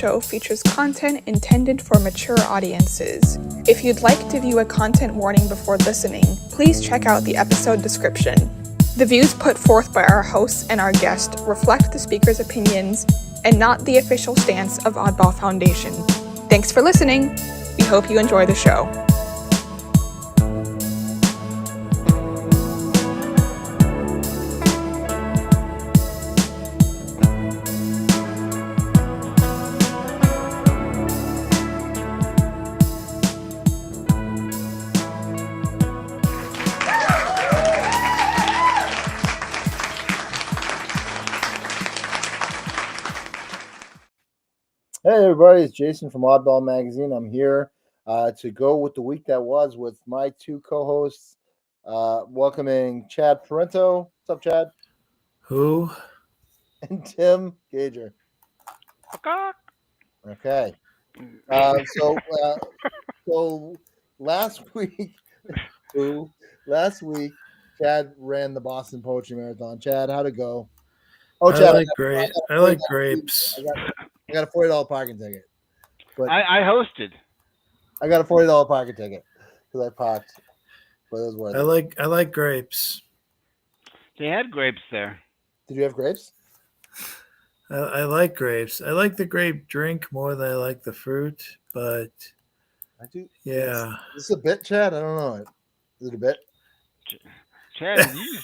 show features content intended for mature audiences. If you'd like to view a content warning before listening, please check out the episode description. The views put forth by our hosts and our guest reflect the speaker's opinions and not the official stance of Oddball Foundation. Thanks for listening. We hope you enjoy the show. Hey everybody, it's Jason from Oddball Magazine. I'm here to go with the week that was with my two co-hosts, welcoming Chad Parento. What's up, Chad? Who? And Tim Gager. Okay. So last week, Chad ran the Boston Poetry Marathon. Chad, how'd it go? Oh, Chad, I like grapes. I got a $40 parking ticket. But I hosted. I got a $40 parking ticket because I parked. But it was worth it. I like grapes. They had grapes there. Did you have grapes? I like grapes. I like the grape drink more than I like the fruit, but I do. Yeah. Is this a bit, Chad? I don't know. Is it a bit? Chad, did you?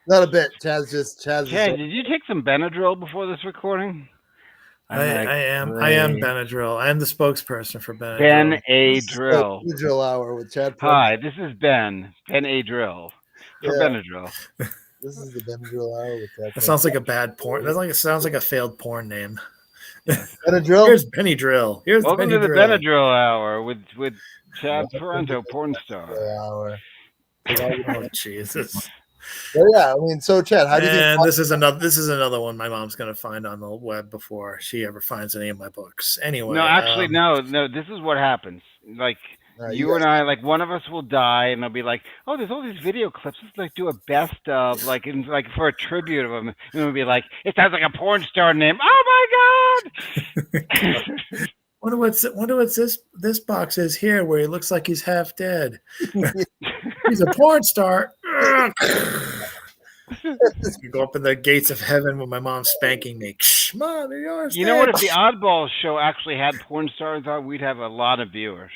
Not a bit. Chad, did you take some Benadryl before this recording? I am Benadryl. I am the spokesperson for Benadryl. Benadryl. Benadryl hour with Chad. Hi, this is Ben. Benadryl for Benadryl. This is the Benadryl hour with Chad. That sounds like a bad porn. It sounds like a failed porn name. Benadryl. Here's Benadryl. Welcome to the Benadryl hour with Chad Parento, porn star. Hour. Oh Jesus. Well, yeah, I mean, so Chad, how do you think? And this is another one my mom's gonna find on the web before she ever finds any of my books. Anyway, no, actually, no. This is what happens. Like you and I, like one of us will die, and they'll be like, "Oh, there's all these video clips. Let's like do a best of, like for a tribute of them." And it'll be like, "It sounds like a porn star name." Oh my god! Wonder what this box is here, where he looks like he's half dead. He's a porn star. You go up in the gates of heaven with my mom spanking me. Mom, they're yours. You know what? If the Oddball show actually had porn stars on, we'd have a lot of viewers.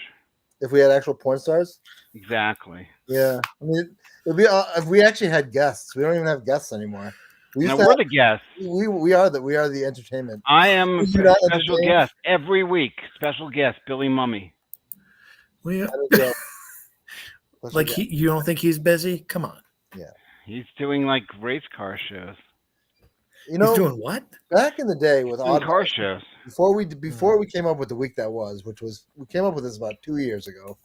If we had actual porn stars? Exactly. Yeah. I mean, it'd be if we actually had guests. We don't even have guests anymore. We're the guests. We are the entertainment. I am a special guest every week. Special guest, Billy Mummy. Like you don't think he's busy? Come on. Yeah. He's doing like race car shows. You know, he's doing what? Back in the day with Oddball car shows. Before we came up with the week that was, we came up with this about 2 years ago.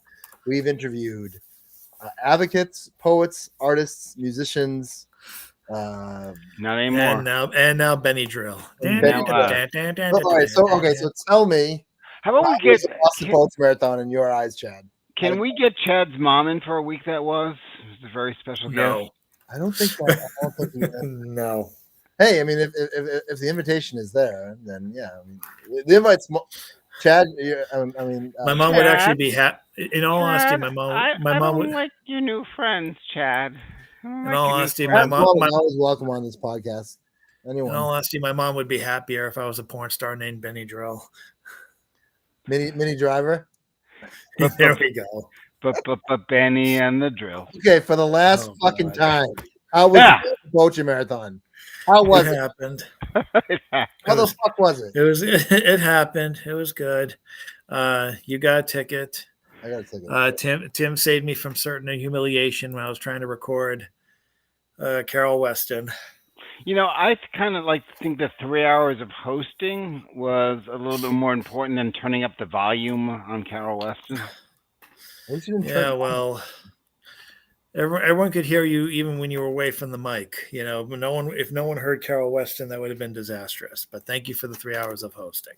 We've interviewed advocates, poets, artists, musicians. Not anymore. And now Benadryl. All right, so tell me. How about we get the Boston Poetry Marathon in your eyes, Chad? Can we get Chad's mom in for a week that was? It was a very special guest. I don't think so. No. Hey, I mean, if the invitation is there, then yeah. I mean, the invite's Chad. I mean, my mom would actually be happy. In all honesty, my mom would like your new friends, Chad. In all honesty, my mom always welcome on this podcast. Anyone. In all honesty, my mom would be happier if I was a porn star named Benadryl. Mini driver. There we go. But Benny and the drill. Okay, for the last fucking time, how was the Poetry Marathon? How was it? Happened. How the fuck was it? It happened. It was good. You got a ticket. I got a ticket. Tim saved me from certain humiliation when I was trying to record Carol Weston. You know, I kind of think the 3 hours of hosting was a little bit more important than turning up the volume on Carol Weston. Yeah, well, everyone could hear you even when you were away from the mic. You know, if no one heard Carol Weston, that would have been disastrous. But thank you for the 3 hours of hosting.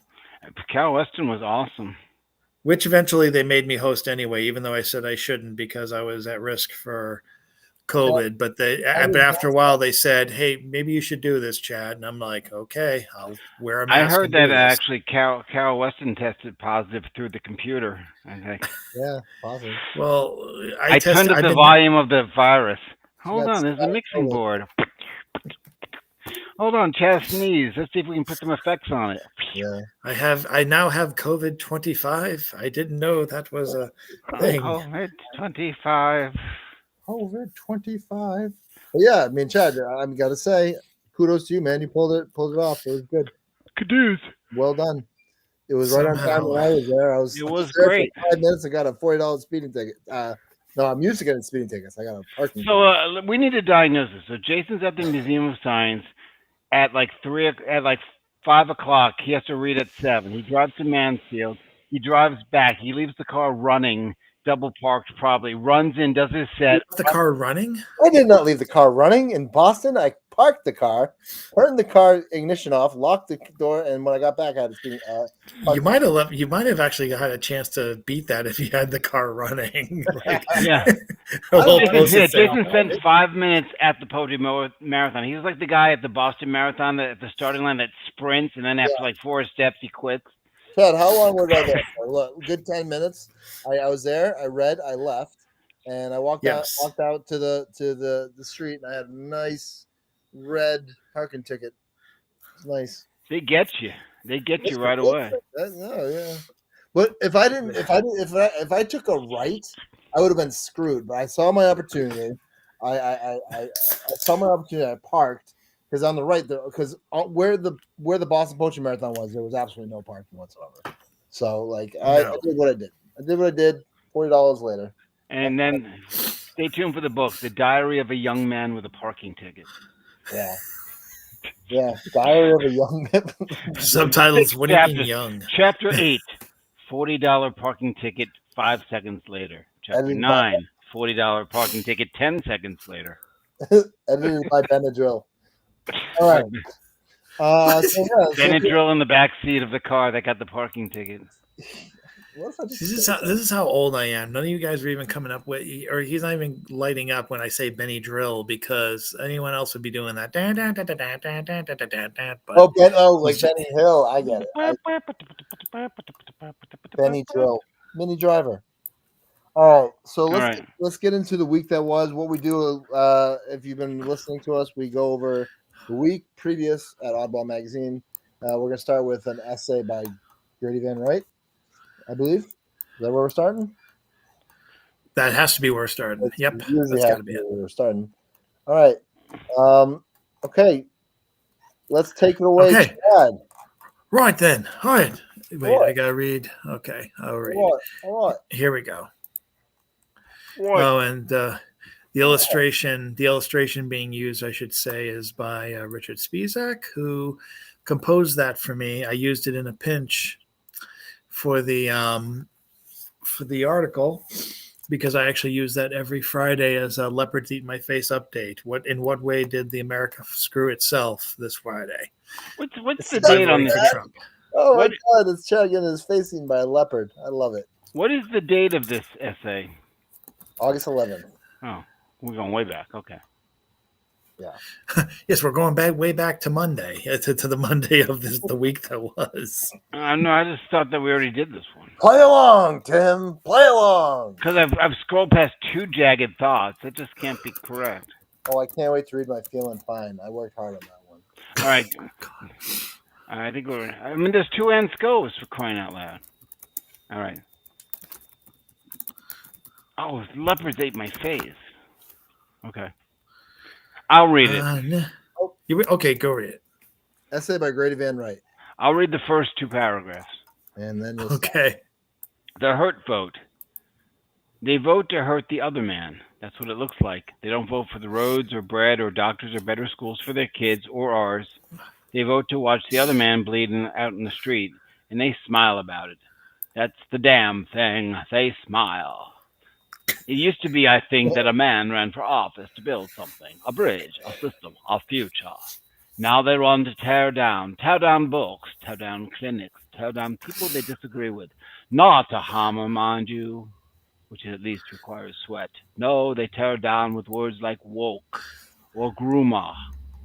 Carol Weston was awesome. Which eventually they made me host anyway, even though I said I shouldn't because I was at risk for COVID, but after a while they said, "Hey, maybe you should do this, Chad." And I'm like, "Okay, I'll wear a mask." I heard that actually Carol Weston tested positive through the computer. Okay. Yeah, positive. Well, I turned up the volume of the virus. Hold on, there's a mixing COVID. board. Hold on, Chad sneeze. Let's see if we can put some effects on it. Yeah. I now have COVID 25. I didn't know that was a thing. COVID 25. COVID 25. But yeah, I mean, Chad, I'm gotta say, kudos to you, man. You pulled it off. It was good. Kudos. Well done. It was right on time when I was there. It was great. For 5 minutes. I got a $40 speeding ticket. No, I'm used to getting speeding tickets. I got a parking. So we need to diagnose this. So Jason's at the Museum of Science at like 5 o'clock. He has to read at 7. He drives to Mansfield. He drives back. He leaves the car running, double parked probably. Runs in, does his set. The car running? I did not leave the car running in Boston. I parked the car, turned the car ignition off, locked the door, and when I got back, I had to you might have actually had a chance to beat that if you had the car running. Yeah. Jason spent 5 minutes at the Poetry Marathon. He was like the guy at the Boston Marathon at the starting line that sprints, and then after like 4 steps, he quits. Chad, how long was I there? Look, good 10 minutes. I was there. I read. I left, and I walked out to the street, and I had a nice red parking ticket. It's nice. They get you. They get you right away. Yeah. But if I took a right, I would have been screwed. But I saw my opportunity. I saw my opportunity. I parked because on the right, because where the Boston Poetry Marathon was, there was absolutely no parking whatsoever. So like I did what I did. $40 later. And then stay tuned for the book, The Diary of a Young Man with a Parking Ticket. Yeah. Diary of a Young Man. Subtitles: What do you mean young? Chapter 8, $40 parking ticket 5 seconds later. Chapter 9, $40 parking ticket 10 seconds later. Edited by Benadryl. All right. Benadryl in the back seat of the car that got the parking ticket. This is how old I am. None of you guys are even coming up with, or he's not even lighting up when I say Benny Drill, because anyone else would be doing that. Like Benny Hill. I get it. Benny Drill, Mini Driver. All right, so let's get into the week that was. What we do, if you've been listening to us, we go over the week previous at Oddball Magazine. We're gonna start with an essay by Grady Van Wright, I believe. Is that where we're starting? That has to be where we're starting. Yep. That's got to be where we're starting. All right. Okay. Let's take it away, Chad. Right then. All right. Wait, I got to read. Okay. I'll read. All right. Here we go. Right. Oh, and the illustration being used, I should say, is by Richard Spizak, who composed that for me. I used it in a pinch for the article, because I actually use that every Friday as a Leopards Eat My Face update. In what way did the America screw itself this Friday? What's the date on this? Trump. Oh my God! It's Chad getting his face eaten by a leopard. I love it. What is the date of this essay? August 11th. Oh, we're going way back. Okay. Yeah. Yes, we're going way back to Monday, to the Monday of the week that was. No, I just thought that we already did this one. Play along, Tim. Play along. Because I've scrolled past 2 jagged thoughts. That just can't be correct. Oh, I can't wait to read my Feeling Fine. I worked hard on that one. All right. I think there's 2 ends goes, for crying out loud. All right. Oh, leopards ate my face. Okay. I'll read it. Okay, go read it. Essay by Grady Van Wright. I'll read the first 2 paragraphs. And then The hurt vote. They vote to hurt the other man. That's what it looks like. They don't vote for the roads or bread or doctors or better schools for their kids or ours. They vote to watch the other man bleeding out in the street, and they smile about it. That's the damn thing. They smile. It used to be, I think, that a man ran for office to build something, a bridge, a system, a future. Now they run to tear down books, tear down clinics, tear down people they disagree with. Not to harm them, mind you. which at least requires sweat. No, they tear down with words like woke, or gruma,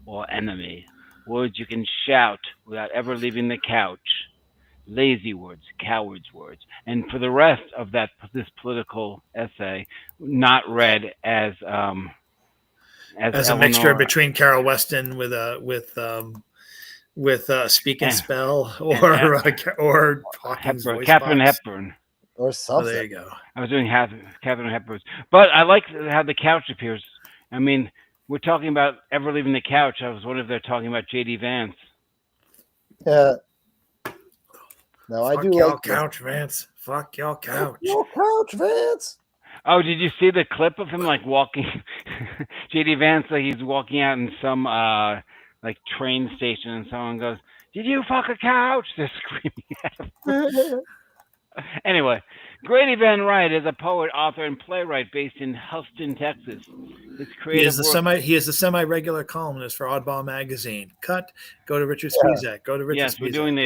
or enemy. Words you can shout without ever leaving the couch. Lazy words, cowards words. And for the rest of this political essay, not read as a mixture Eleanor between Carol Weston with Speak and and, Spell and or Hawking's voice Catherine box. Hepburn. Or something. Oh, there you go. I was doing Catherine Hepburn, but I like how the couch appears. I mean, we're talking about ever leaving the couch. I was wondering if they're talking about J.D. Vance. Yeah. No, I do like couch, Vance. Fuck your couch. Your couch, Vance. Oh, did you see the clip of him like walking? J.D. Vance, like he's walking out in some like train station, and someone goes, "Did you fuck a couch?" They're screaming at him. Anyway, Grady Van Wright is a poet, author, and playwright based in Houston, Texas. His creative he is the semi-regular columnist for Oddball magazine. Cut. Go to Richard Spizak. Go to Richard. Yes, Spizak. we're doing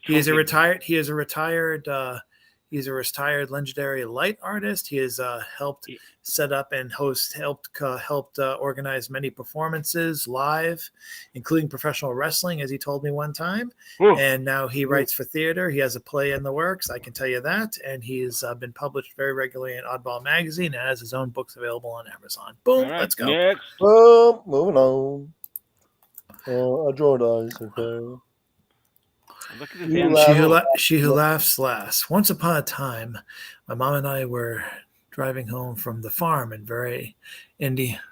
He is a retired legendary light artist. He has helped set up and helped organize many performances live, including professional wrestling, as he told me one time. Ooh. And now he writes for theater. He has a play in the works, I can tell you that. And he's been published very regularly in Oddball magazine and has his own books available on Amazon. Boom, right, let's go. Next. Boom, moving on. I draw dice, okay. Look at this She who laughs last. Once upon a time, my mom and I were driving home from the farm in Verey, Indiana.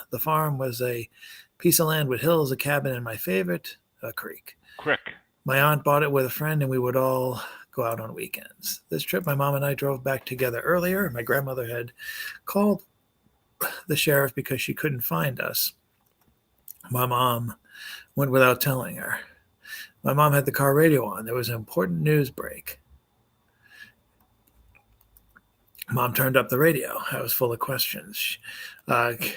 The farm was a piece of land with hills, a cabin, and my favorite, a creek. My aunt bought it with a friend, and we would all go out on weekends. This trip, my mom and I drove back together earlier. My grandmother had called the sheriff because she couldn't find us. My mom went without telling her. My mom had the car radio on. There was an important news break. Mom turned up the radio. I was full of questions. The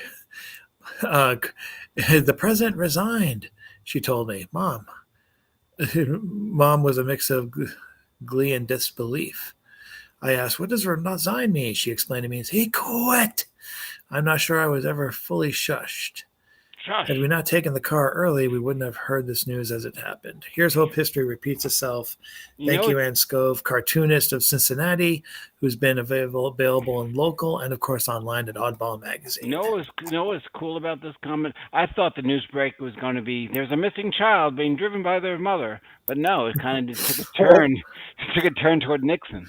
president resigned, she told me. Mom was a mix of glee and disbelief. I asked, what does resign mean? She explained to me, he quit. I'm not sure I was ever fully shushed. Had we not taken the car early, we wouldn't have heard this news as it happened. Here's hope history repeats itself. Thank you, Ann Scove, cartoonist of Cincinnati, who's been available in local and, of course, online at Oddball magazine. You know what's cool about this comment? I thought the news break was going to be there's a missing child being driven by their mother, but no, it kind of just took a turn. It took a turn toward Nixon.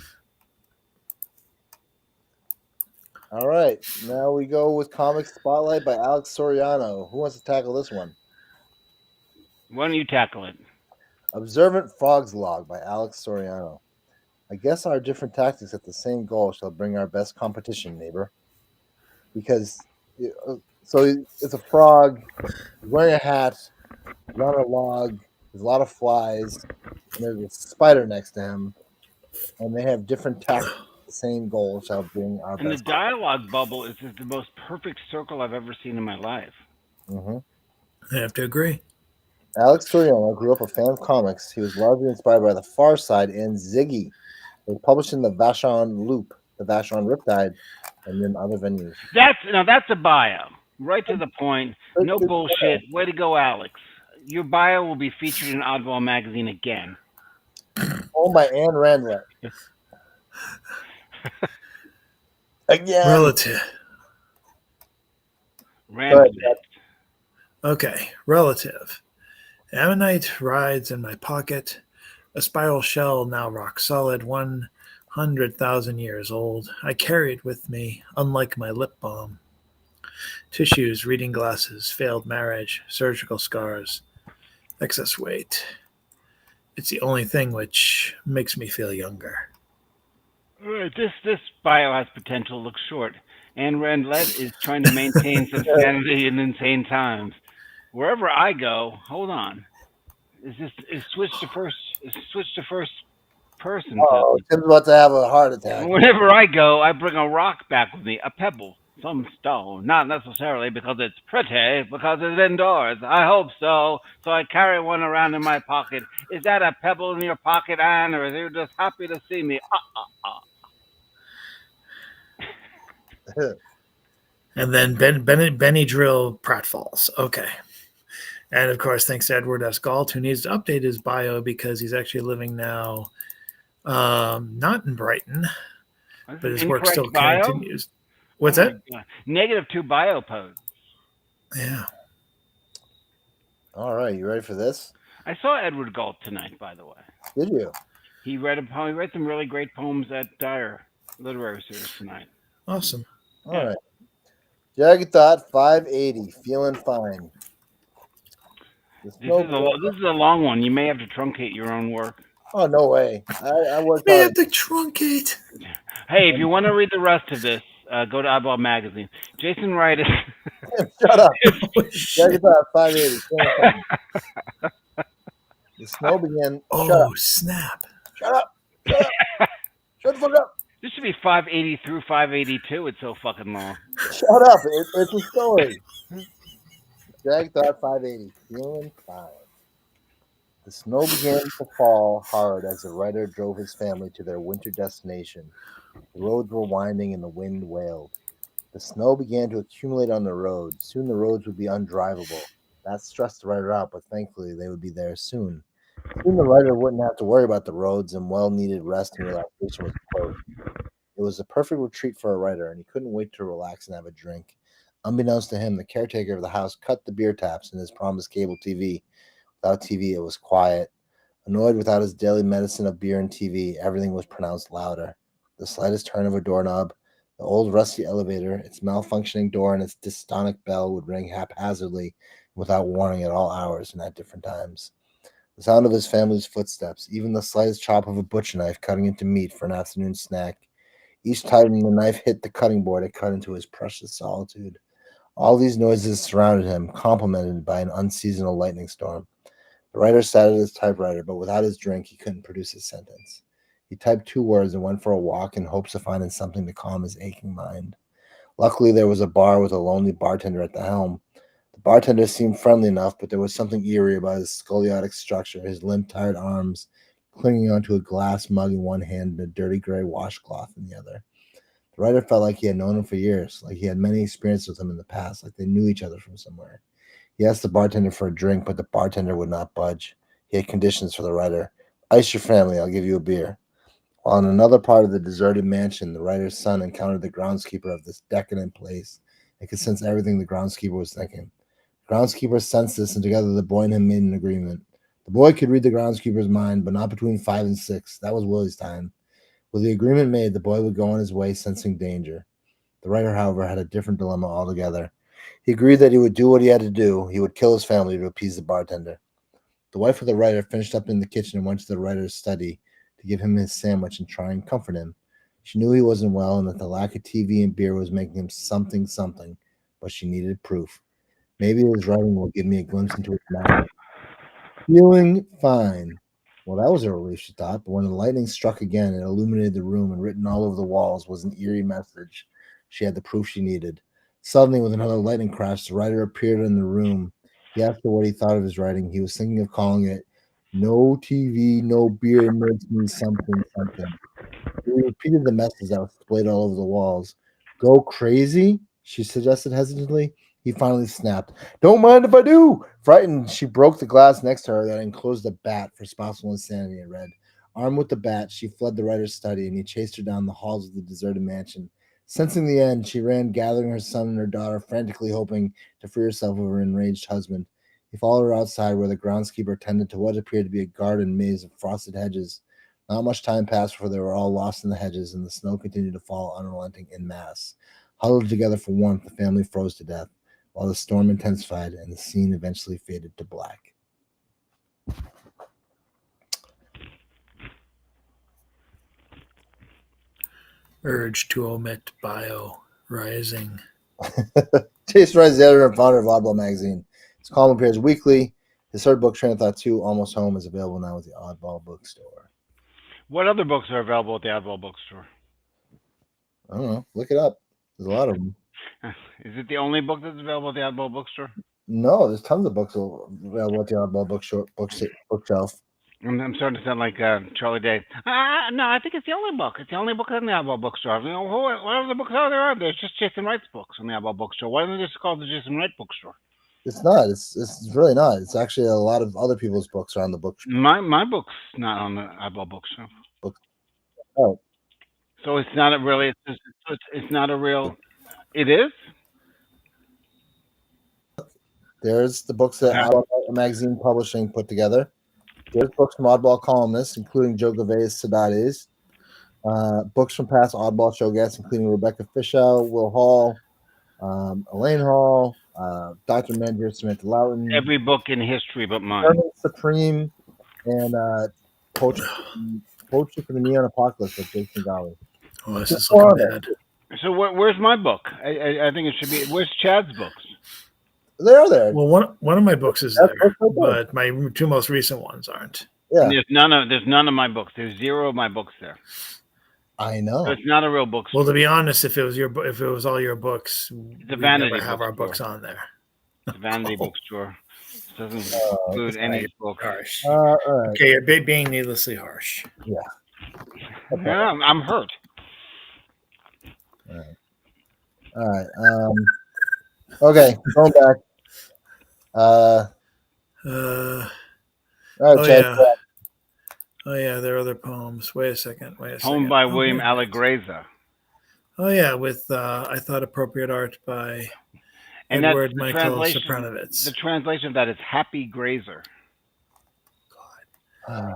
All right, now we go with Comic Spotlight by Alex Soriano. Who wants to tackle this one? Why don't you tackle it? Observant Frog's Log by Alex Soriano. I guess our different tactics at the same goal shall bring our best competition, neighbor. Because, so it's a frog, he's wearing a hat, he's on a log, there's a lot of flies, and there's a spider next to him, and they have different tactics. The same goal shall bring our and best. The dialogue bubble is just the most perfect circle I've ever seen in my life. Mm-hmm. I have to agree. Alex Soriano grew up a fan of comics. He was largely inspired by The Far Side and Ziggy. They published in the Vashon Loop, the Vashon Riptide, and then other venues. That's a bio. Right to the point. No bullshit. Way to go, Alex. Your bio will be featured in Oddball magazine again. Oh, by Anne Randlett. Again. Relative. Okay, relative. Ammonite rides in my pocket. A spiral shell now rock solid, 100,000 years old. I carry it with me, unlike my lip balm. Tissues, reading glasses, failed marriage, surgical scars, excess weight. It's the only thing which makes me feel younger. This bio has potential. Looks short. Anne Randlett is trying to maintain some sanity in insane times. Wherever I go, hold on. Is switch to first person? Oh, Tim's about to have a heart attack. Whenever I go, I bring a rock back with me, a pebble. some stone. Not necessarily because it's pretty, because it's indoors. I hope so. So I carry one around in my pocket. Is that a pebble in your pocket, Anne, or are you just happy to see me? And then Benny Drill pratfalls. Okay. And of course, thanks to Edward S. Galt, who needs to update his bio because he's actually living now not in Brighton, but his work still continues. What's that? -2 bio pose. Yeah. All right, you ready for this? I saw Edward Galt tonight, by the way. Did you? He read a poem. He read some really great poems at Dyer Literary Series tonight. Awesome. All right. Jagged Thought 580, feeling fine. This is a long one. You may have to truncate your own work. Oh, no way. I worked hard. You have to truncate. Hey, if you want to read the rest of this, go to Oddball Magazine. Jason Wright is... Shut up. Jagged Thought 580, feeling fine. The snow began... Oh, Shut up. Snap. Shut up. Shut up. Shut the fuck up. This should be 580 through 582. It's so fucking long. Shut up. It's a story. Jagged Thought 580, feeling fine. The snow began to fall hard as the writer drove his family to their winter destination. The roads were winding and the wind wailed. The snow began to accumulate on the road. Soon the roads would be undrivable. That stressed the writer out, but thankfully they would be there soon. Soon the writer wouldn't have to worry about the roads, and well-needed rest and relaxation was close. It was the perfect retreat for a writer, and he couldn't wait to relax and have a drink. Unbeknownst to him, the caretaker of the house cut the beer taps in his promised cable TV. Without TV, it was quiet. Annoyed without his daily medicine of beer and TV, everything was pronounced louder. The slightest turn of a doorknob, the old rusty elevator, its malfunctioning door, and its dystonic bell would ring haphazardly without warning at all hours and at different times. The sound of his family's footsteps, even the slightest chop of a butcher knife cutting into meat for an afternoon snack. Each time the knife hit the cutting board, it cut into his precious solitude. All these noises surrounded him, complemented by an unseasonal lightning storm. The writer sat at his typewriter, but without his drink, he couldn't produce his sentence. He typed 2 words and went for a walk in hopes of finding something to calm his aching mind. Luckily, there was a bar with a lonely bartender at the helm. The bartender seemed friendly enough, but there was something eerie about his scoliotic structure, his limp, tired arms clinging onto a glass mug in one hand and a dirty gray washcloth in the other. The writer felt like he had known him for years, like he had many experiences with him in the past, like they knew each other from somewhere. He asked the bartender for a drink, but the bartender would not budge. He had conditions for the writer. Ice your family, I'll give you a beer. While in another part of the deserted mansion, the writer's son encountered the groundskeeper of this decadent place and could sense everything the groundskeeper was thinking. The groundskeeper sensed this, and together the boy and him made an agreement. The boy could read the groundskeeper's mind, but not between 5 and 6. That was Willie's time. With the agreement made, the boy would go on his way, sensing danger. The writer, however, had a different dilemma altogether. He agreed that he would do what he had to do. He would kill his family to appease the bartender. The wife of the writer finished up in the kitchen and went to the writer's study to give him his sandwich and try and comfort him. She knew he wasn't well and that the lack of TV and beer was making him something, but she needed proof. Maybe his writing will give me a glimpse into his mind. Feeling fine. Well, that was a relief, she thought, but when the lightning struck again, it illuminated the room, and written all over the walls was an eerie message. She had the proof she needed. Suddenly, with another lightning crash, the writer appeared in the room. He asked her what he thought of his writing. He was thinking of calling it "No TV, No Beer Makes Me Something." He repeated the message that was displayed all over the walls. "Go crazy?" she suggested hesitantly. He finally snapped. "Don't mind if I do." Frightened, she broke the glass next to her that enclosed a bat for spousal insanity, it read. Armed with the bat, she fled the writer's study, and he chased her down the halls of the deserted mansion. Sensing the end, she ran, gathering her son and her daughter, frantically hoping to free herself of her enraged husband. He followed her outside, where the groundskeeper tended to what appeared to be a garden maze of frosted hedges. Not much time passed before they were all lost in the hedges, and the snow continued to fall unrelenting en masse. Huddled together for warmth, the family froze to death, while the storm intensified and the scene eventually faded to black. Urge to omit bio rising. Jason Wright is the editor and founder of Oddball Magazine. His column appears weekly. His third book, Train of Thought 2, Almost Home, is available now at the Oddball Bookstore. What other books are available at the Oddball Bookstore? I don't know. Look it up. There's a lot of them. Is it the only book that's available at the Oddball bookstore? No, there's tons of books available at the Oddball bookshelf. I'm starting to sound like Charlie Day. No, I think it's the only book. It's the only book in the Oddball bookstore. You know, what other books are there? There's just Jason Wright's books in the Oddball bookstore. Why don't they just call it the Jason Wright bookstore? It's not. It's really not. It's actually a lot of other people's books are on the book. My book's not on the Oddball bookshelf. Oh. So it's not a really. It's not a real. It is. There's the books that Oddball Magazine Publishing put together. There's books from Oddball columnists, including Joe Gervais Sedades. Books from past Oddball show guests, including Rebecca Fischel, Will Hall, Elaine Hall, Dr. Mandir, Samantha Loudon. Every book in history but mine. Supreme and Poetry for the Neon Apocalypse with Jason Golly. Oh, this is looking bad. So where's my book? I think it should be. Where's Chad's books? They're there. Well, one of my books is there, but my two most recent ones aren't. Yeah. There's none of my books. There's 0 of my books there. I know. So it's not a real bookstore. Well, to be honest, if it was all your books, it's a vanity we'd never have bookstore. our books on there. It's a vanity bookstore. It doesn't include any book. Harsh. All right. Okay, you're being needlessly harsh. Yeah. Okay. Yeah, I'm hurt. All right. Okay, going back. All right, Chad. Yeah. Oh yeah, there are other poems. Wait a second. Poem by William Allegreza. Oh yeah, with I thought appropriate art by Edward Michael Sopranovitz. The translation of that is Happy Grazer. God.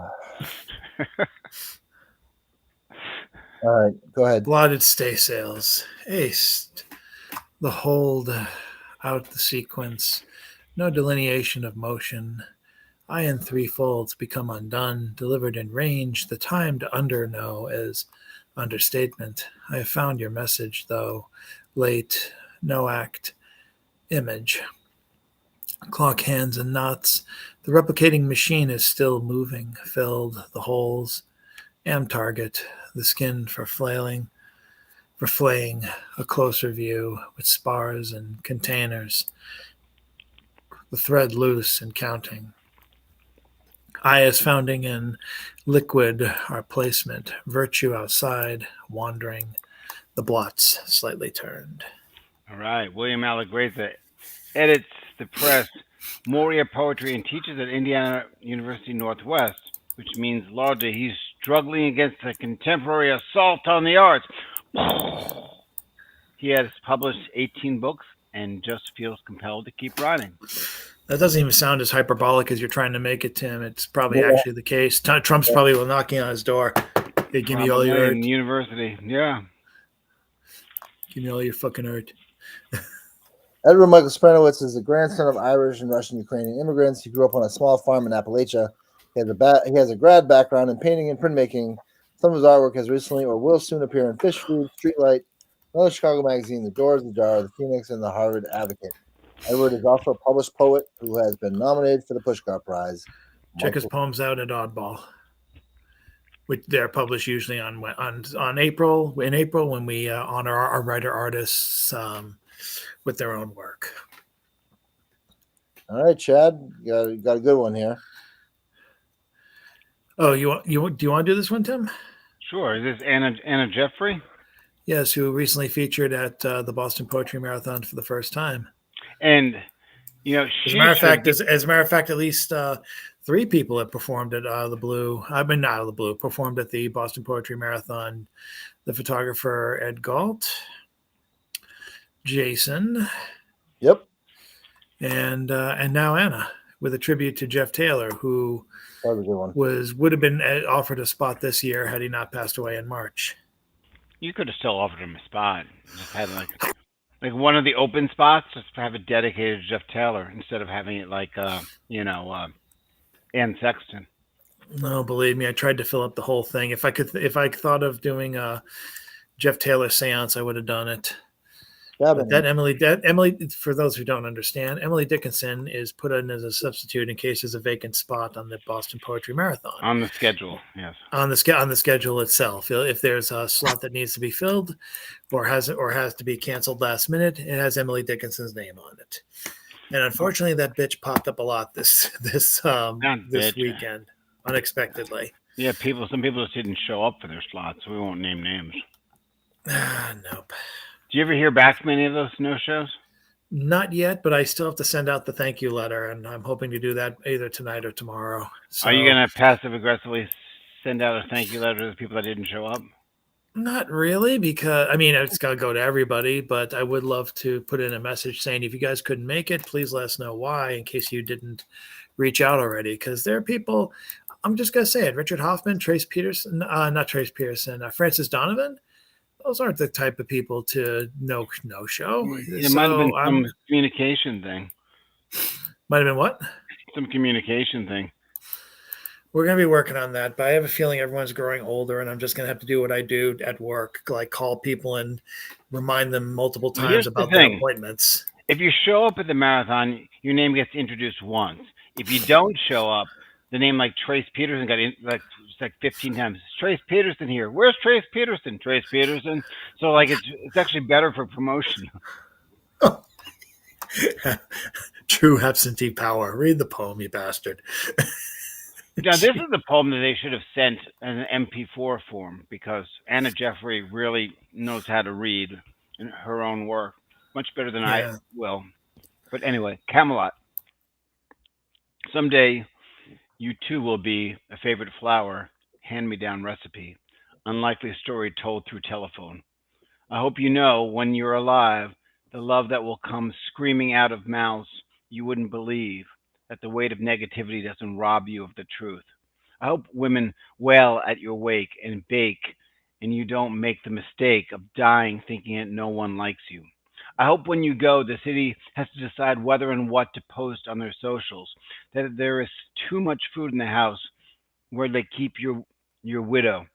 All right, go ahead. Blotted staysails, aced. The hold out the sequence. No delineation of motion. I in 3 folds become undone, delivered in range. The time to know is understatement. I have found your message, though late, no act, image. Clock hands and knots. The replicating machine is still moving, filled the holes. Am target, the skin for flaying, a closer view with spars and containers. The thread loose and counting. I as founding in liquid our placement, virtue outside, wandering, the blots slightly turned. All right. William Allegreza edits the press Moria Poetry and teaches at Indiana University Northwest, which means largely he's struggling against a contemporary assault on the arts. He has published 18 books and just feels compelled to keep writing. That doesn't even sound as hyperbolic as you're trying to make it, Tim. It's probably actually the case. Trump's probably knocking on his door. Hey, give me all your art. University, yeah. Give me all your fucking art. Edward Michael Sopranovitz is the grandson of Irish and Russian Ukrainian immigrants. He grew up on a small farm in Appalachia. He has a grad background in painting and printmaking. Some of his artwork has recently or will soon appear in Fish Food, Streetlight, another Chicago magazine, The Doors, The Jar, The Phoenix, and The Harvard Advocate. Edward is also a published poet who has been nominated for the Pushkar Prize. Check his poems out at Oddball, which they're published usually on April. In April, when we honor our writer artists with their own work. All right, Chad, you got a good one here. Oh, do you want to do this one, Tim? Sure. Is this Anna Jeffrey? Yes, who recently featured at the Boston Poetry Marathon for the first time. And as a matter of fact, at least 3 people have performed at Out of the Blue. I've been Out of the Blue. Performed at the Boston Poetry Marathon. The photographer Ed Galt, Jason. Yep. And now Anna, with a tribute to Jeff Taylor, who that was a good one. would have been offered a spot this year had he not passed away in March. You could have still offered him a spot. Just had like one of the open spots, just have it dedicated to Jeff Taylor instead of having it like Ann Sexton. No, believe me, I tried to fill up the whole thing. If I thought of doing a Jeff Taylor seance, I would have done it. But that Emily, for those who don't understand, Emily Dickinson is put in as a substitute in case there's a vacant spot on the Boston Poetry Marathon. On the schedule, yes. On the schedule itself, if there's a slot that needs to be filled, or has to be canceled last minute, it has Emily Dickinson's name on it. And unfortunately, that bitch popped up a lot this weekend unexpectedly. Yeah, some people just didn't show up for their slots. So we won't name names. Nope. Do you ever hear back from any of those no-shows? Not yet, but I still have to send out the thank you letter, and I'm hoping to do that either tonight or tomorrow. So, are you going to passive-aggressively send out a thank you letter to the people that didn't show up? Not really, because, it's got to go to everybody, but I would love to put in a message saying, if you guys couldn't make it, please let us know why, in case you didn't reach out already, because there are people, I'm just going to say it, Richard Hoffman, Francis Donovan, those aren't the type of people to no-show. It might have been some communication thing. Might have been what? Some communication thing. We're going to be working on that, but I have a feeling everyone's growing older, and I'm just going to have to do what I do at work, like call people and remind them multiple times about their appointments. If you show up at the marathon, your name gets introduced once. If you don't show up, the name like Trace Peterson got like 15 times. Trace Peterson here. Where's Trace Peterson? Trace Peterson. So like it's actually better for promotion. True absentee power. Read the poem, you bastard. Now this is the poem that they should have sent in an MP4 form, because Anna Jeffrey really knows how to read in her own work much better than I will. But anyway, Camelot. Someday you too will be a favorite flower, hand-me-down recipe, unlikely story told through telephone. I hope you know when you're alive, the love that will come screaming out of mouths you wouldn't believe, that the weight of negativity doesn't rob you of the truth. I hope women wail at your wake and bake, and you don't make the mistake of dying thinking that no one likes you. I hope when you go, the city has to decide whether and what to post on their socials, that there is too much food in the house where they keep your widow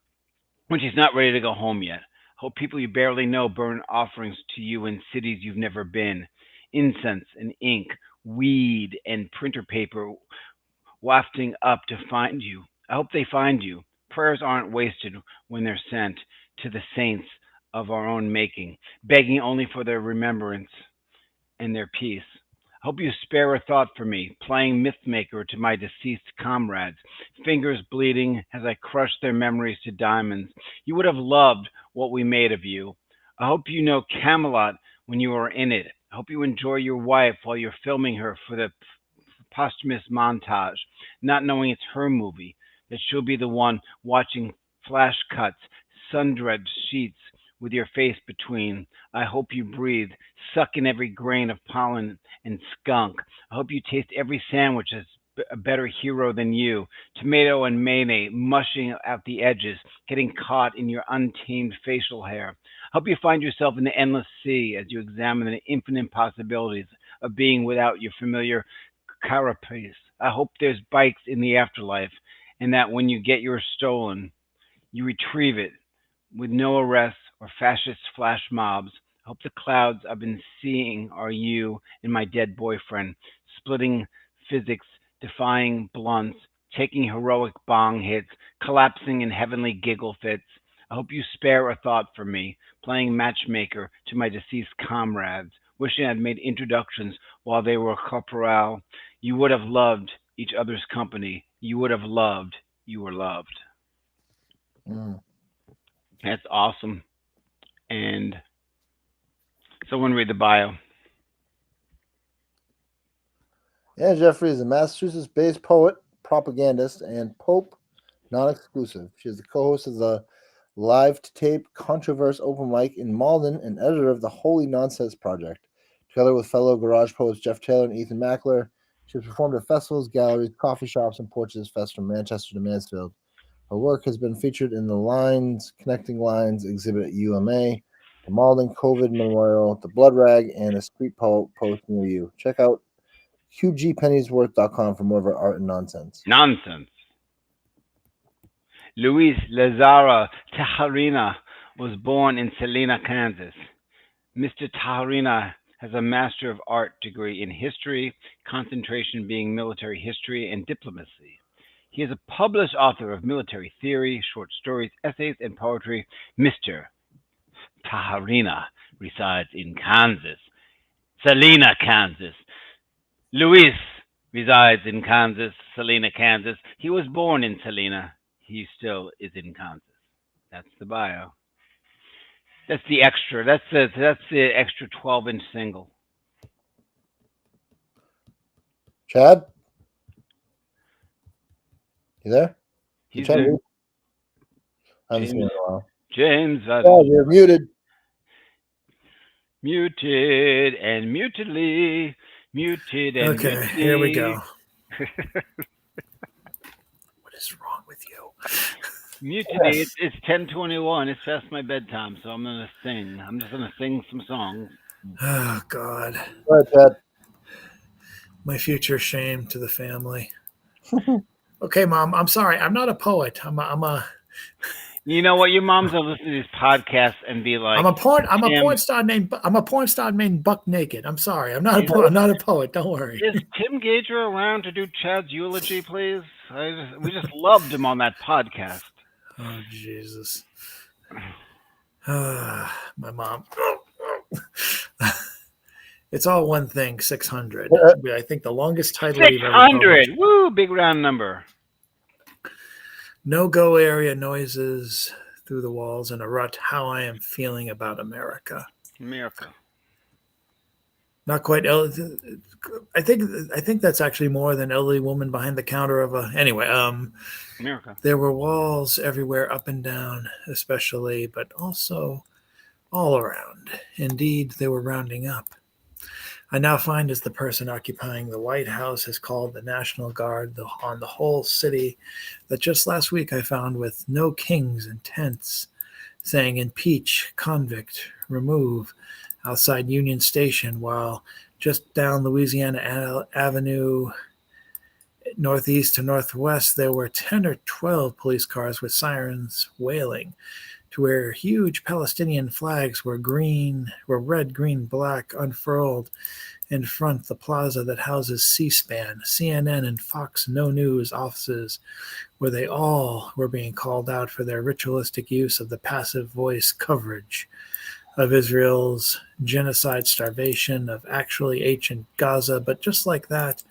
when she's not ready to go home yet. I hope people you barely know burn offerings to you in cities you've never been. Incense and ink, weed and printer paper wafting up to find you. I hope they find you. Prayers aren't wasted when they're sent to the saints of our own making, begging only for their remembrance and their peace. I hope you spare a thought for me, playing mythmaker to my deceased comrades, fingers bleeding as I crush their memories to diamonds. You would have loved what we made of you. I hope you know Camelot when you are in it. I hope you enjoy your wife while you're filming her for the posthumous montage, not knowing it's her movie, that she'll be the one watching flash cuts, sun-drenched sheets with your face between. I hope you breathe, suck in every grain of pollen and skunk. I hope you taste every sandwich as a better hero than you. Tomato and mayonnaise mushing out the edges, getting caught in your untamed facial hair. I hope you find yourself in the endless sea as you examine the infinite possibilities of being without your familiar carapace. I hope there's bikes in the afterlife, and that when you get yours stolen, you retrieve it with no arrests or fascist flash mobs. I hope the clouds I've been seeing are you and my dead boyfriend, splitting physics, defying blunts, taking heroic bong hits, collapsing in heavenly giggle fits. I hope you spare a thought for me, playing matchmaker to my deceased comrades, wishing I'd made introductions while they were corporal. You would have loved each other's company. You would have loved. You were loved. That's awesome. And someone read the bio. Anna Jeffrey is a Massachusetts-based poet, propagandist, and Pope non-exclusive. She is the co-host of the live-to-tape Controverse Open Mic in Malden and editor of the Holy Nonsense Project. Together with fellow garage poets Jeff Taylor and Ethan Mackler, she has performed at festivals, galleries, coffee shops, and Porches Fest from Manchester to Mansfield. Her work has been featured in the Lines, Connecting Lines exhibit at UMA, the Malden COVID Memorial, the Blood Rag, and a street post near you. Check out qgpennysworth.com for more of our art and nonsense. Luis Lazara Tejarina was born in Salina, Kansas. Mr. Taharina has a Master of Art degree in history, concentration being military history and diplomacy. He is a published author of military theory, short stories, essays, and poetry. Mr. Taharina resides in Kansas, Salina, Kansas. Luis resides in Kansas, Salina, Kansas. He was born in Salina. He still is in Kansas. That's the bio. That's the extra. That's the extra 12-inch single. Chad, you there? He's there. I'm seeing a while. James, you're muted. Muted and mutedly, muted and okay. Mutedly. Here we go. What is wrong with you? Mutiny. Yes. It's 10:21. It's past my bedtime, so I'm gonna sing. I'm just gonna sing some songs. Oh God. Go ahead, Chad. My future shame to the family. Okay, Mom. I'm sorry. I'm not a poet. I'm a. You know what? Your mom's gonna listen to these podcasts and be like, I'm a porn star named Buck Naked. I'm sorry. I'm not a poet. Don't worry. Is Tim Gager around to do Chad's eulogy, please? We just loved him on that podcast. Oh Jesus. My mom. It's all one thing. 600. I think the longest title we've ever published. 600. Woo! Big round number. No-go area noises through the walls in a rut. How I am feeling about America. America. Not quite. I think that's actually more than elderly woman behind the counter of a. Anyway, America. There were walls everywhere, up and down, especially, but also all around. Indeed, they were rounding up. I now find as the person occupying the White House has called the National Guard on the whole city that just last week I found with no kings and tents, saying impeach, convict, remove outside Union Station, while just down Louisiana Avenue, northeast to northwest, there were 10 or 12 police cars with sirens wailing, to where huge Palestinian flags were red, green, black, unfurled in front the plaza that houses C-SPAN, CNN, and Fox No News offices, where they all were being called out for their ritualistic use of the passive voice coverage of Israel's genocide, starvation, of actually ancient Gaza. But just like that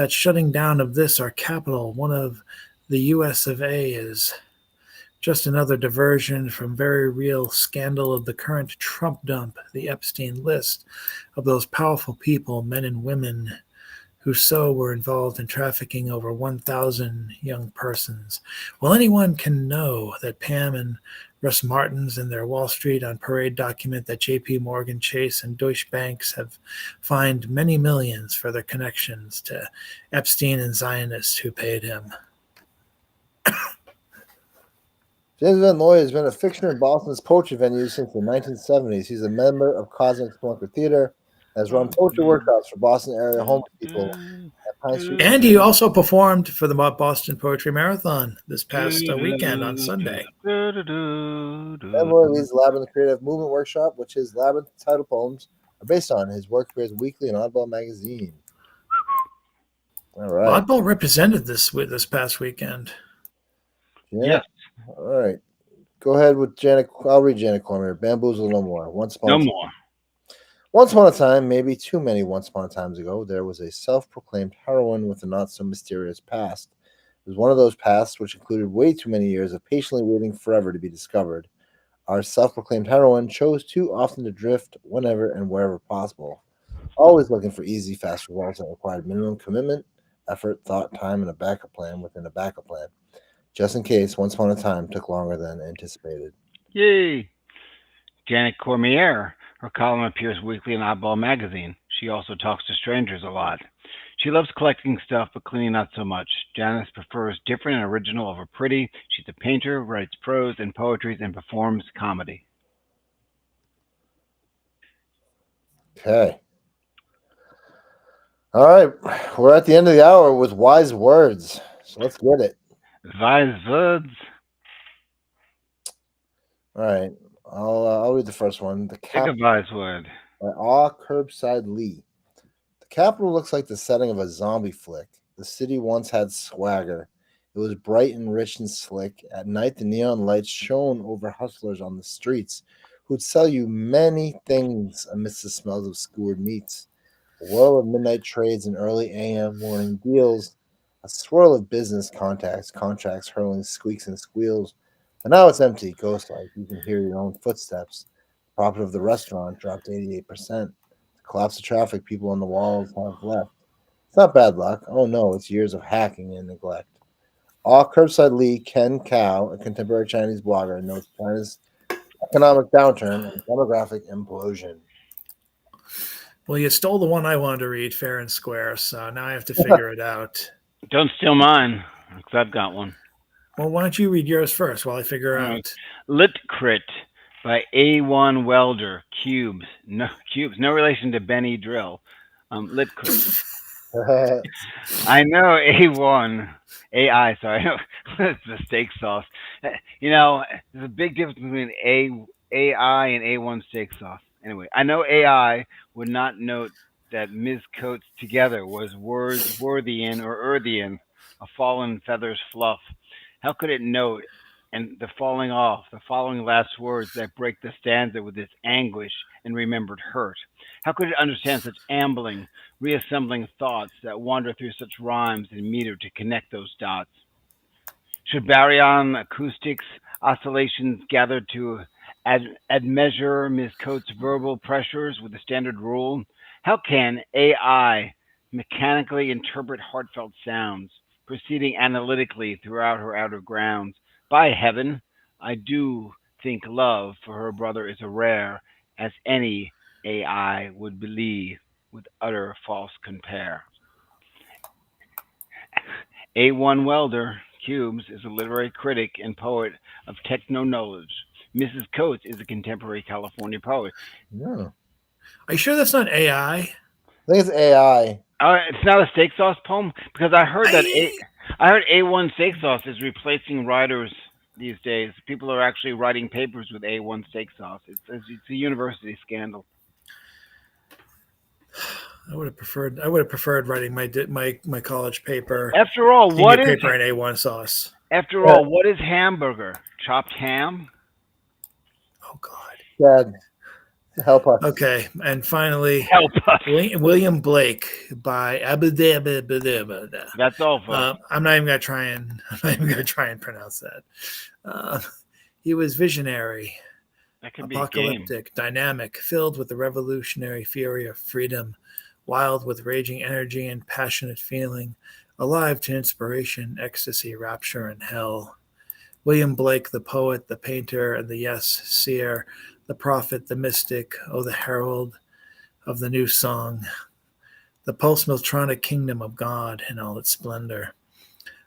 shutting down of this, our capital, one of the US of A, is just another diversion from very real scandal of the current Trump dump, the Epstein list of those powerful people, men and women, who so were involved in trafficking over 1,000 young persons. Well, anyone can know that Pam and Russ Martins in their Wall Street on Parade document that J.P. Morgan Chase and Deutsche Banks have fined many millions for their connections to Epstein and Zionists who paid him. James Van Loy has been a fixture in Boston's poetry venue since the 1970s. He's a member of Cosmic Splunker Theater, has run poetry workshops for Boston area homeless people at Pine Street. And he also performed for the Boston Poetry Marathon this past weekend on Sunday. Van Loy leads the Labyrinth Creative Movement Workshop, which his Labyrinth title poems are based on. His work appears weekly in Oddball magazine. All right. Oddball represented this past weekend. Yeah. Yes. All right. Go ahead with Janet. I'll read Janet Cormier. Bamboozle no more. Once upon a time, maybe too many once upon a times ago, there was a self-proclaimed heroine with a not-so-mysterious past. It was one of those pasts which included way too many years of patiently waiting forever to be discovered. Our self-proclaimed heroine chose too often to drift whenever and wherever possible, always looking for easy, fast results that required minimum commitment, effort, thought, time, and a backup plan within a backup plan, just in case once upon a time took longer than anticipated. Yay! Janet Cormier. Her column appears weekly in Oddball magazine. She also talks to strangers a lot. She loves collecting stuff, but cleaning not so much. Janice prefers different and original over pretty. She's a painter, writes prose and poetry, and performs comedy. Okay. All right. We're at the end of the hour with wise words. So let's get it. Wise words. All right. I'll read the first one. The Pick a wise word. By Curbside Lee. The Capitol looks like the setting of a zombie flick. The city once had swagger. It was bright and rich and slick. At night, the neon lights shone over hustlers on the streets who'd sell you many things amidst the smells of skewered meats. A whirl of midnight trades and early AM morning deals. A swirl of business contacts, contracts hurling squeaks and squeals. But now it's empty, ghost-like. You can hear your own footsteps. The profit of the restaurant dropped 88%. The collapse of traffic people on the walls have left. It's not bad luck. Oh no, it's years of hacking and neglect. Curbside Lee Ken Kao, a contemporary Chinese blogger, notes China's economic downturn and demographic implosion. Well, you stole the one I wanted to read, fair and square, so now I have to figure it out. Don't steal mine, because I've got one. Well, why don't you read yours first while I figure out? Lit Crit by A1 Welder. Cubes. No relation to Benny Drill. Lit Crit. I know A1. AI, sorry. It's the steak sauce. You know, there's a big difference between AI and A1 steak sauce. Anyway, I know AI would not note that Ms. Coates together was Worthian or Earthian, a fallen feather's fluff. How could it note and the falling off, the following last words that break the stanza with its anguish and remembered hurt? How could it understand such ambling, reassembling thoughts that wander through such rhymes and meter to connect those dots? Should baryon acoustics oscillations gather to admeasure Ms. Coates' verbal pressures with a standard rule? How can AI mechanically interpret heartfelt sounds, proceeding analytically throughout her outer grounds? By heaven, I do think love for her brother is as rare as any AI would believe with utter false compare. A1 Welder, Cubes, is a literary critic and poet of techno knowledge. Mrs. Coates is a contemporary California poet. Yeah. Are you sure that's not AI? I think it's AI. It's not a steak sauce poem? Because I heard that I heard A1 steak sauce is replacing writers these days. People are actually writing papers with A1 steak sauce. It's a university scandal. I would have preferred writing my college paper. After all, what is paper in A1 sauce? After all, what is hamburger? Chopped ham? Oh God. Dad, help us. Okay, and finally, help us. William Blake by That's all, folks. I'm not even gonna try and pronounce that. He was visionary, that could apocalyptic, dynamic, filled with the revolutionary fury of freedom, wild with raging energy and passionate feeling, alive to inspiration, ecstasy, rapture, and hell. William Blake, the poet, the painter, and the seer, the prophet, the mystic, the herald of the new song, the pulse-miltronic kingdom of God in all its splendor,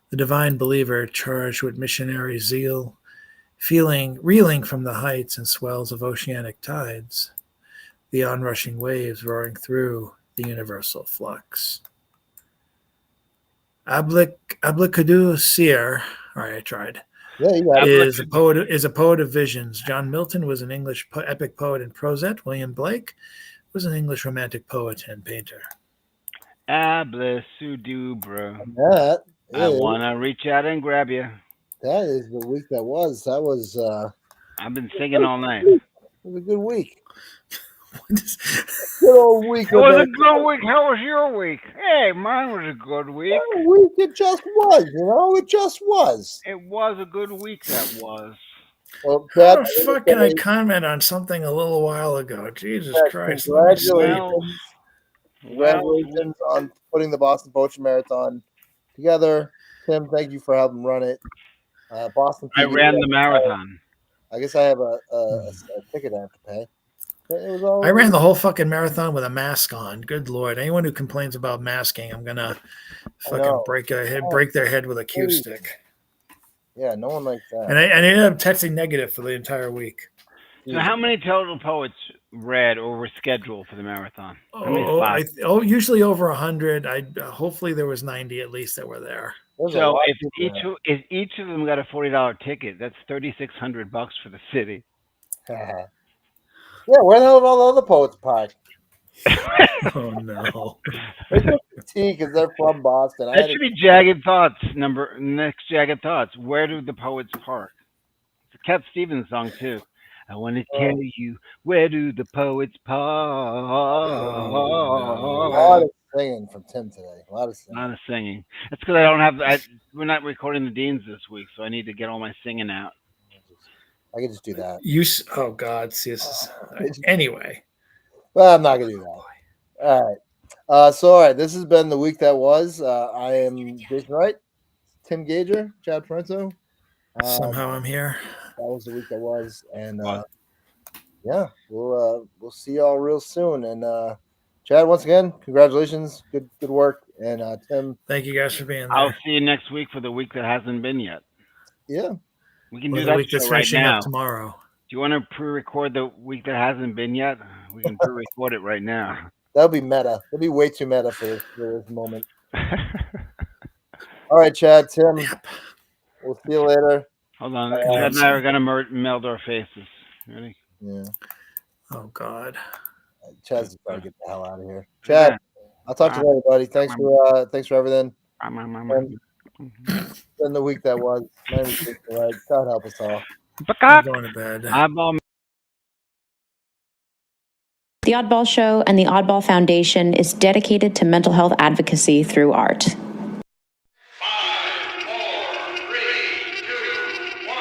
the divine believer charged with missionary zeal, reeling from the heights and swells of oceanic tides, the onrushing waves roaring through the universal flux. Ablicadu Seer, all right, I tried. Yeah, is a poet of visions. John Milton was an English epic poet and prosette. William Blake was an English romantic poet and painter. That I want to reach out and grab you. That is the week that was. That was. I've been singing all night. It was a good week. Good old week. It was a good week. How was your week? Hey, mine was a good week. It just was, It just was. It was a good week, that was. Well, how the fuck can I comment on something a little while ago? Jesus Christ. Congratulations on putting the Boston Poetry Marathon together. Tim, thank you for helping run it. Boston. I ran the marathon. I guess I have a ticket I have to pay. I ran the whole fucking marathon with a mask on. Good Lord. Anyone who complains about masking, I'm going to fucking break their head with a cue stick. Yeah, no one likes that. And I ended up testing negative for the entire week. So how many total poets read or were scheduled for the marathon? Usually over 100. Hopefully there was 90 at least that were there. So if each of them got a $40 ticket, that's $3,600 for the city. Yeah, where the hell are all the other poets parked? Oh no. T because they're from Boston. That should be Jagged Thoughts. Next Jagged Thoughts. Where do the poets park? It's a Cat Stevens song too. I want to tell you, where do the poets park? A lot of singing from Tim today. A lot of singing. Not a singing. That's because I don't have. We're not recording the Deans this week, so I need to get all my singing out. I can just do that. Oh God, see, this is anyway. Well, I'm not gonna do that. All right. All right. This has been the week that was. I am Jason Wright, Tim Gager, Chad Parenzo. Somehow I'm here. That was the week that was, and yeah, we'll see y'all real soon. And Chad, once again, congratulations, good work, and Tim. Thank you guys for being there. I'll see you next week for the week that hasn't been yet. Yeah, we can do that week that's right now. Up tomorrow. Do you want to pre-record the week that hasn't been yet? We can pre-record it right now. That'll be meta. That'll be way too meta for this moment. All right, Chad, Tim. Yep. We'll see you later. Hold on. Chad and I are going to meld our faces. Ready? Yeah. Oh, God. Chad's got to get the hell out of here. Chad, I'll talk to you later, buddy. Thanks for everything. And the week that was. God help us all. I'm going to bed. The Oddball Show and the Oddball Foundation is dedicated to mental health advocacy through art. 5, 4, 3, 2, 1.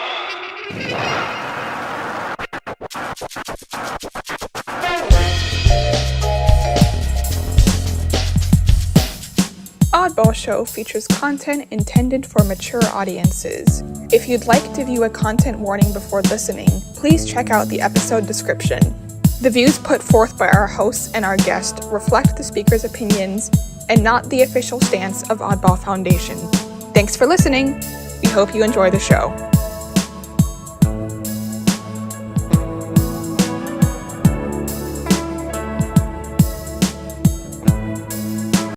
Oddball Show features content intended for mature audiences. If you'd like to view a content warning before listening, please check out the episode description. The views put forth by our hosts and our guest reflect the speaker's opinions and not the official stance of Oddball Foundation. Thanks for listening. We hope you enjoy the show.